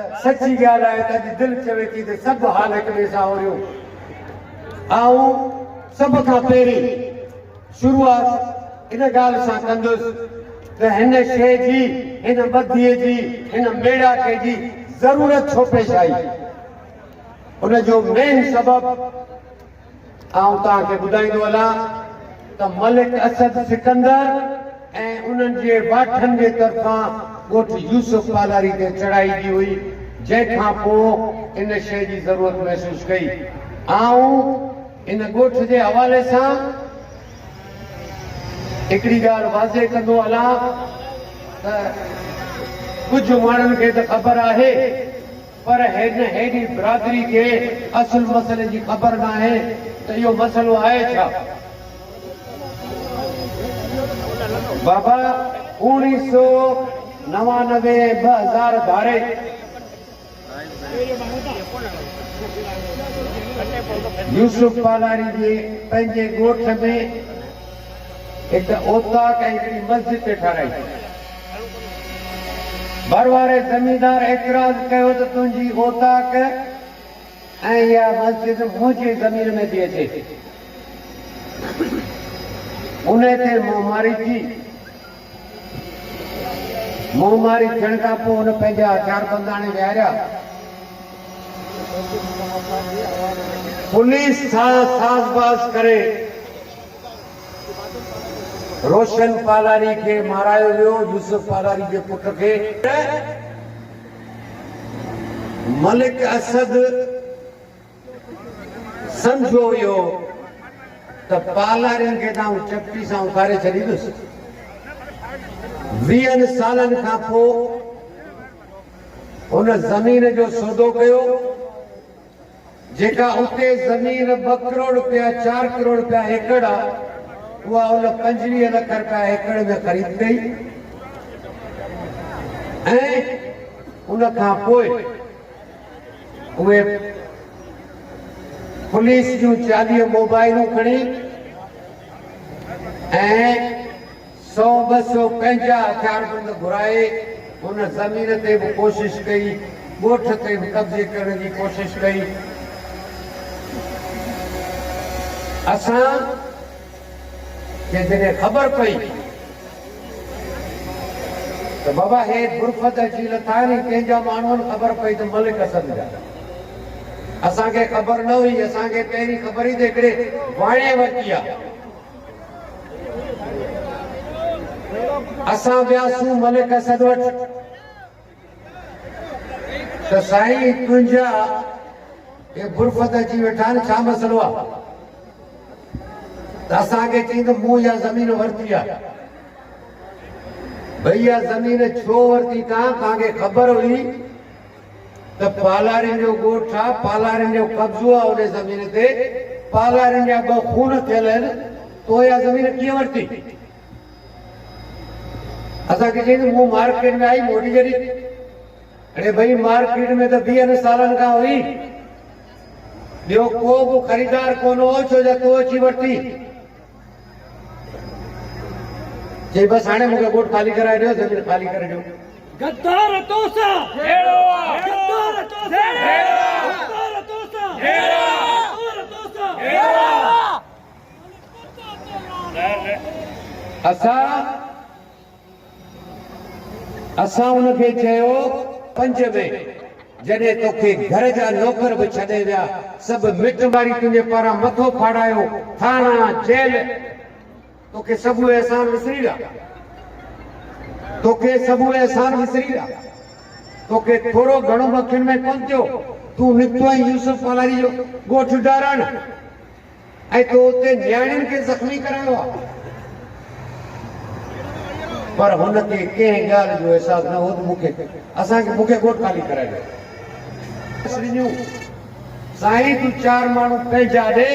सच्ची ॻाल्हि आहे त अॼु दिलि चवे थी त सभु हाल हिक ॿिए सां ओरियूं। ऐं सभ खां पहिरीं शुरूआत इन ॻाल्हि सां कंदुसि त हिन शइ जी, हिन बदीअ जी, हिन मेड़ाके जी ज़रूरत छो पेश आई। उन जो मेन सबबु आउं तव्हांखे ॿुधाईंदो हलां त मलिक असद सिकंदर ऐं उन्हनि जे वाठनि जे तरफ़ां ॻोठ यूसुफ पालारी ते चढ़ाई की हुई, जंहिंखां पोइ इन शइ जी ज़रूरत महसूस कई। ऐं इन ॻोठ जे हवाले सां हिकिड़ी ॻाल्हि वाज़े कंदो हलां त कुझु माण्हुनि खे त ख़बर आहे, पर हिन हेॾी बिरादरी खे असुल मसइले जी ख़बर न आहे त इहो मसइलो आहे छा। बाबा 1999 2000 धारे यूसुफ पालारी जे पंहिंजे ॻोठ में हिकु ओताक ऐं हिकिड़ी मस्जिद ठाराई। भर वारे ज़मीनदार एतिराज़ कयो त तुंहिंजी ओताक ऐं इहा मस्जिद मुंहिंजी ज़मीन में थी अचे। उन ते मुंहमारी थी। मुंहमारी थियण खां पोइ हुन पंहिंजा हथियार बंदाणे विहारिया। पुलिस सां साज़बाज़ करे रोशन पालारी खे मारायो वियो, यूसुफ पालारी जे पुट खे। मलिक असद सम्झो वियो त पालारियुनि खे त चपटी सां उतारे छॾींदुसि। 20 सालनि खां पोइ हुन ज़मीन जो सौदो कयो, जेका उते ज़मीन 2 करोड़ रुपया 4 करोड़ रुपया एकड़ आहे, उहा उन 25 लख रुपया एकड़ में ख़रीद कई। ऐं उन खां पोइ उहे पुलिस जूं 40 मोबाइलूं खणी ऐं 100-200 पंहिंजा हथियारबंद घुराए हुन ज़मीन ते बि कोशिश कई, ॻोठ ते बि कब्ज़े करण जी कोशिश कई। असां खे जॾहिं ख़बर पई त बाबा हे गुरफत अची लथा नी, कंहिंजा माण्हुनि ख़बर पई त मलिक असद जा। असांखे ख़बर न हुई। असांखे पहिरीं ख़बर ई त हिकिड़े वाणे वरिती आहे। असां वियासीं मलिक असद वटि त साईं तुंहिंजा हे गुरफत अची वेठा आहिनि, छा मसइलो आहे। त असांखे चई त मूं इहा ज़मीन वरिती आहे। भई इहा ज़मीन छो वरिती तव्हांखे ख़बर हुई त पालारियुनि जो ॻोठ आहे, पालारियुनि जो कब्ज़ो आहे उन ज़मीन ते, पालारियुनि जा 2 खून थियल आहिनि, तो इहा ज़मीन कीअं वरिती। असांखे चई मूं मार्केट में आई मोटी जॾहिं। अरे भई मार्केट में त 20 सालनि खां हुई, ॿियो को बि ख़रीदार कोन हो, छो जो तो अची वरिती। चई बसि हाणे मूंखे ॻोठ खाली कराए ॾियो, ज़मीन खाली करे ॾियो। गद्दार तोसा हेड़ो गद्दार तोसा हेड़ो गद्दार तोसा हेड़ो गद्दार तोसा हेड़ो। असां उनखे चयो 5 में जॾहिं तोखे घर जा नौकर बि छॾे विया, सभु मिट मारी तुंहिंजे पारां मथो फाड़ायो, थाना जेल, तोखे सभु एहसान विसरी विया। तोखे सभु एहसान विसरी विया। तोखे थोरो घणो मखियुनि में कोन थियो। तूं निकितो आई यूसुफ पालारी जो ॻोठ डारण, ऐं तो उते न्याणियुनि खे ज़ख़्मी करायो आहे। पर हुनखे कंहिं ॻाल्हि जो अहसासु न हो त मूंखे ॻोठ खाली कराए ॾियो। साईं तूं 4 माण्हू पंहिंजा ॾे,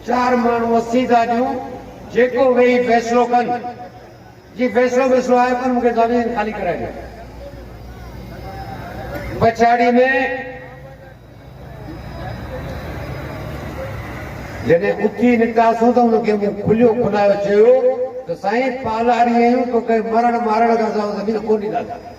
4 माण्हू 80 था ॾियूं, जेको वेही फ़ैसिलो कनि। जी फ़ैसिलो आहे पर मूंखे ज़मीन खाली कराए ॾियो। पछाड़ी में जॾहिं उथी निकितासीं त हुनखे मूं खुलायो चयो त साईं पालारी आहियूं, तोखे मरण मारण खां सवाइ ज़मीन कोन ॾींदासीं।